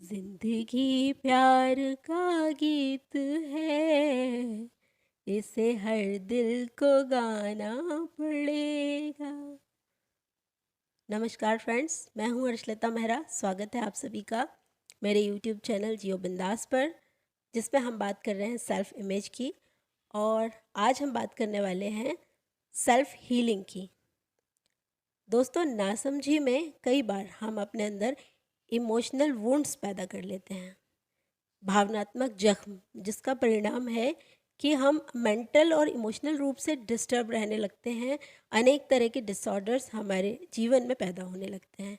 जिंदगी प्यार का गीत है, इसे हर दिल को गाना पड़ेगा। नमस्कार फ्रेंड्स, मैं हूं अर्शलता मेहरा। स्वागत है आप सभी का मेरे यूट्यूब चैनल जियो बिंदास पर, जिसमें हम बात कर रहे हैं सेल्फ इमेज की। और आज हम बात करने वाले हैं सेल्फ हीलिंग की। दोस्तों, नासमझी में कई बार हम अपने अंदर इमोशनल वुंड्स पैदा कर लेते हैं, भावनात्मक जख्म, जिसका परिणाम है कि हम मेंटल और इमोशनल रूप से डिस्टर्ब रहने लगते हैं। अनेक तरह के डिसऑर्डर्स हमारे जीवन में पैदा होने लगते हैं,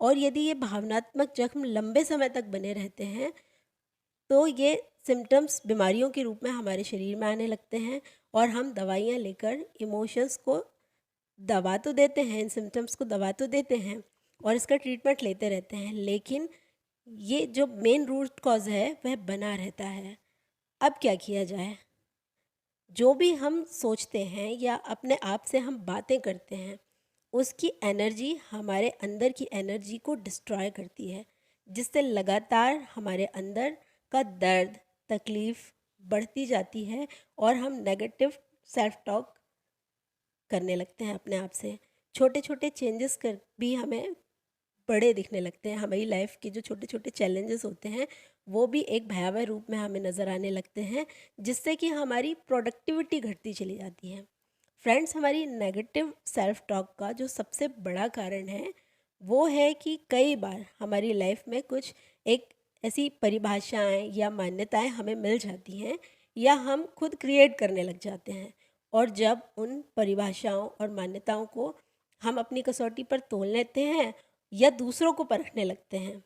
और यदि ये भावनात्मक जख्म लंबे समय तक बने रहते हैं तो ये सिम्टम्स बीमारियों के रूप में हमारे शरीर में आने लगते हैं, और हम दवाइयाँ लेकर इमोशंस को दबा तो देते हैं, इन सिम्टम्स को दबा तो देते हैं और इसका ट्रीटमेंट लेते रहते हैं, लेकिन ये जो मेन रूट कॉज है वह बना रहता है। अब क्या किया जाए? जो भी हम सोचते हैं या अपने आप से हम बातें करते हैं, उसकी एनर्जी हमारे अंदर की एनर्जी को डिस्ट्रॉय करती है, जिससे लगातार हमारे अंदर का दर्द, तकलीफ़ बढ़ती जाती है और हम नेगेटिव सेल्फ टॉक करने लगते हैं अपने आप से। छोटे छोटे चेंजेस कर भी हमें बड़े दिखने लगते हैं। हमारी लाइफ के जो छोटे छोटे चैलेंजेस होते हैं वो भी एक भयावह रूप में हमें नज़र आने लगते हैं, जिससे कि हमारी प्रोडक्टिविटी घटती चली जाती है। फ्रेंड्स, हमारी नेगेटिव सेल्फ टॉक का जो सबसे बड़ा कारण है वो है कि कई बार हमारी लाइफ में कुछ एक ऐसी परिभाषाएं या मान्यताएं हमें मिल जाती हैं, या हम खुद क्रिएट करने लग जाते हैं। और जब उन परिभाषाओं और मान्यताओं को हम अपनी कसौटी पर तोल लेते हैं या दूसरों को परखने लगते हैं,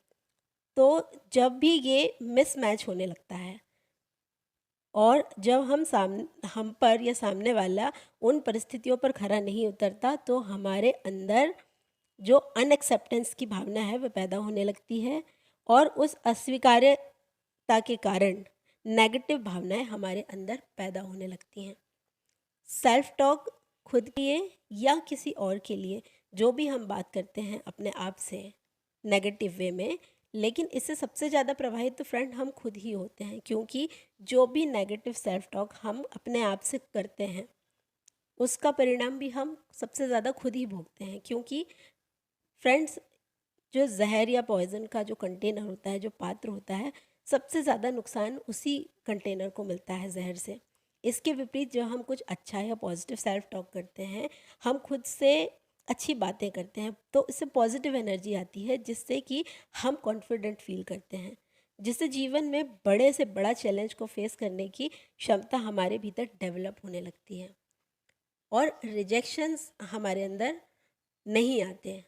तो जब भी ये मिसमैच होने लगता है और जब हम पर या सामने वाला उन परिस्थितियों पर खरा नहीं उतरता, तो हमारे अंदर जो अनएक्सेप्टेंस की भावना है वह पैदा होने लगती है, और उस अस्वीकार्यता के कारण नेगेटिव भावनाएं हमारे अंदर पैदा होने लगती हैं। सेल्फ टॉक खुद के लिए या किसी और के लिए जो भी हम बात करते हैं अपने आप से नेगेटिव वे में, लेकिन इससे सबसे ज़्यादा प्रभावित तो फ्रेंड हम खुद ही होते हैं, क्योंकि जो भी नेगेटिव सेल्फ टॉक हम अपने आप से करते हैं उसका परिणाम भी हम सबसे ज़्यादा खुद ही भोगते हैं। क्योंकि फ्रेंड्स, जो जहर या पॉइज़न का जो कंटेनर होता है, जो पात्र होता है, सबसे ज़्यादा नुकसान उसी कंटेनर को मिलता है, जहर से। इसके विपरीत जब हम कुछ अच्छा या पॉजिटिव सेल्फ टॉक करते हैं, हम खुद से अच्छी बातें करते हैं, तो इससे पॉजिटिव एनर्जी आती है, जिससे कि हम कॉन्फिडेंट फील करते हैं, जिससे जीवन में बड़े से बड़ा चैलेंज को फेस करने की क्षमता हमारे भीतर डेवलप होने लगती है, और रिजेक्शंस हमारे अंदर नहीं आते हैं।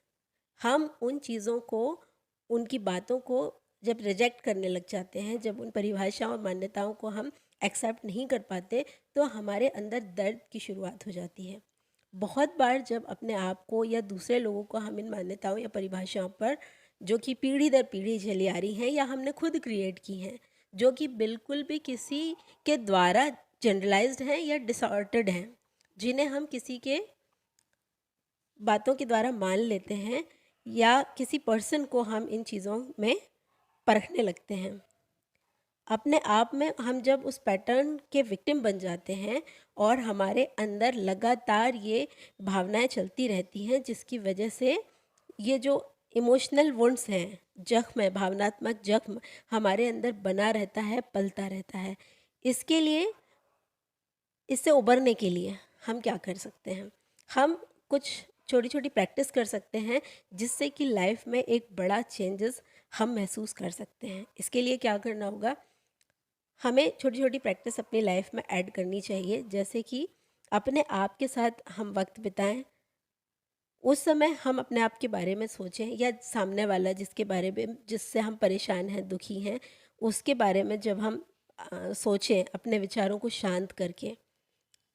हम उन चीज़ों को, उनकी बातों को जब रिजेक्ट करने लग जाते हैं, जब उन परिभाषाओं और मान्यताओं को हम एक्सेप्ट नहीं कर पाते, तो हमारे अंदर दर्द की शुरुआत हो जाती है। बहुत बार जब अपने आप को या दूसरे लोगों को हम इन मान्यताओं या परिभाषाओं पर, जो कि पीढ़ी दर पीढ़ी चली आ रही हैं या हमने खुद क्रिएट की हैं, जो कि बिल्कुल भी किसी के द्वारा जनरलाइज्ड हैं या डिसऑर्डर्ड हैं, जिन्हें हम किसी के बातों के द्वारा मान लेते हैं, या किसी पर्सन को हम इन चीज़ों में परखने लगते हैं। अपने आप में हम जब उस पैटर्न के विक्टिम बन जाते हैं और हमारे अंदर लगातार ये भावनाएं चलती रहती हैं, जिसकी वजह से ये जो इमोशनल वुंड्स हैं, जख्म है, भावनात्मक जख्म हमारे अंदर बना रहता है, पलता रहता है। इसके लिए, इससे उबरने के लिए हम क्या कर सकते हैं? हम कुछ छोटी छोटी प्रैक्टिस कर सकते हैं, जिससे कि लाइफ में एक बड़ा चेंजेस हम महसूस कर सकते हैं। इसके लिए क्या करना होगा? हमें छोटी छोटी प्रैक्टिस अपनी लाइफ में ऐड करनी चाहिए, जैसे कि अपने आप के साथ हम वक्त बिताएं। उस समय हम अपने आप के बारे में सोचें, या सामने वाला जिसके बारे में, जिससे हम परेशान हैं, दुखी हैं, उसके बारे में जब हम सोचें, अपने विचारों को शांत करके,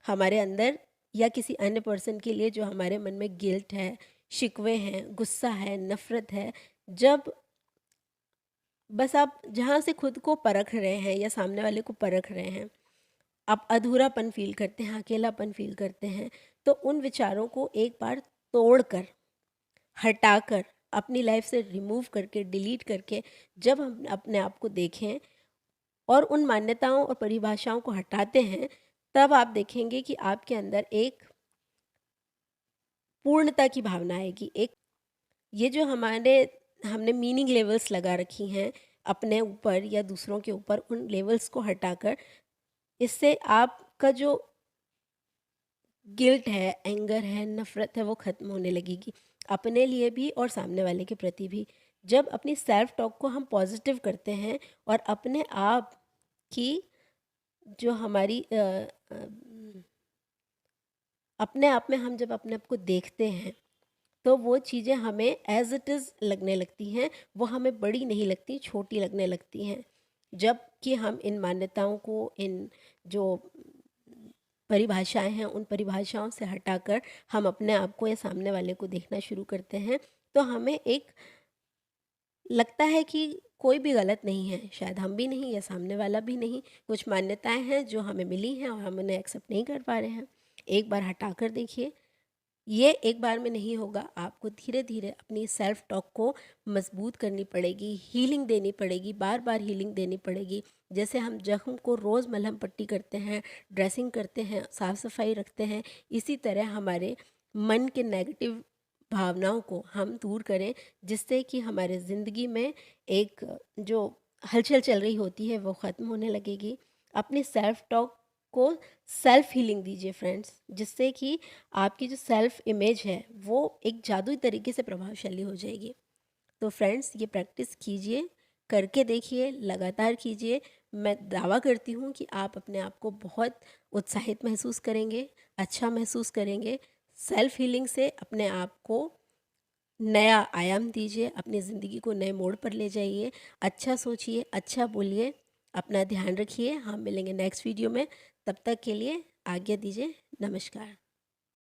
हमारे अंदर या किसी अन्य पर्सन के लिए जो हमारे मन में गिल्ट है, शिकवे हैं, गुस्सा है, नफ़रत है, जब बस आप जहाँ से खुद को परख रहे हैं या सामने वाले को परख रहे हैं, आप अधूरापन फ़ील करते हैं, अकेलापन फ़ील करते हैं, तो उन विचारों को एक बार तोड़कर, हटाकर अपनी लाइफ से रिमूव करके, डिलीट करके जब हम अपने आप को देखें और उन मान्यताओं और परिभाषाओं को हटाते हैं, तब आप देखेंगे कि आपके अंदर एक पूर्णता की भावना आएगी। एक ये जो हमने मीनिंग लेवल्स लगा रखी हैं अपने ऊपर या दूसरों के ऊपर, उन लेवल्स को हटाकर इससे आपका जो गिल्ट है, एंगर है, नफ़रत है, वो ख़त्म होने लगेगी, अपने लिए भी और सामने वाले के प्रति भी। जब अपनी सेल्फ टॉक को हम पॉजिटिव करते हैं और अपने आप की जो हमारी अपने आप में हम जब अपने आप को देखते हैं, तो वो चीज़ें हमें एज़ इट इज़ लगने लगती हैं, वो हमें बड़ी नहीं लगती, छोटी लगने लगती हैं। जबकि हम इन मान्यताओं को, इन जो परिभाषाएं हैं, उन परिभाषाओं से हटाकर हम अपने आप को या सामने वाले को देखना शुरू करते हैं, तो हमें एक लगता है कि कोई भी गलत नहीं है, शायद हम भी नहीं या सामने वाला भी नहीं। कुछ मान्यताएं हैं जो हमें मिली हैं और हम उन्हें एक्सेप्ट नहीं कर पा रहे हैं। एक बार हटाकर देखिए, ये एक बार में नहीं होगा, आपको धीरे धीरे अपनी सेल्फ टॉक को मजबूत करनी पड़ेगी, हीलिंग देनी पड़ेगी, बार बार हीलिंग देनी पड़ेगी। जैसे हम जख्म को रोज़ मलहम पट्टी करते हैं, ड्रेसिंग करते हैं, साफ़ सफाई रखते हैं, इसी तरह हमारे मन के नेगेटिव भावनाओं को हम दूर करें, जिससे कि हमारे ज़िंदगी में एक जो हलचल चल रही होती है वो ख़त्म होने लगेगी। अपनी सेल्फ टॉक को सेल्फ हीलिंग दीजिए फ्रेंड्स, जिससे कि आपकी जो सेल्फ इमेज है वो एक जादुई तरीके से प्रभावशाली हो जाएगी। तो फ्रेंड्स, ये प्रैक्टिस कीजिए, करके देखिए, लगातार कीजिए। मैं दावा करती हूँ कि आप अपने आप को बहुत उत्साहित महसूस करेंगे, अच्छा महसूस करेंगे। सेल्फ हीलिंग से अपने आप को नया आयाम दीजिए, अपनी ज़िंदगी को नए मोड़ पर ले जाइए। अच्छा सोचिए, अच्छा बोलिए, अपना ध्यान रखिए। हम मिलेंगे नेक्स्ट वीडियो में, तब तक के लिए आज्ञा दीजिए। नमस्कार।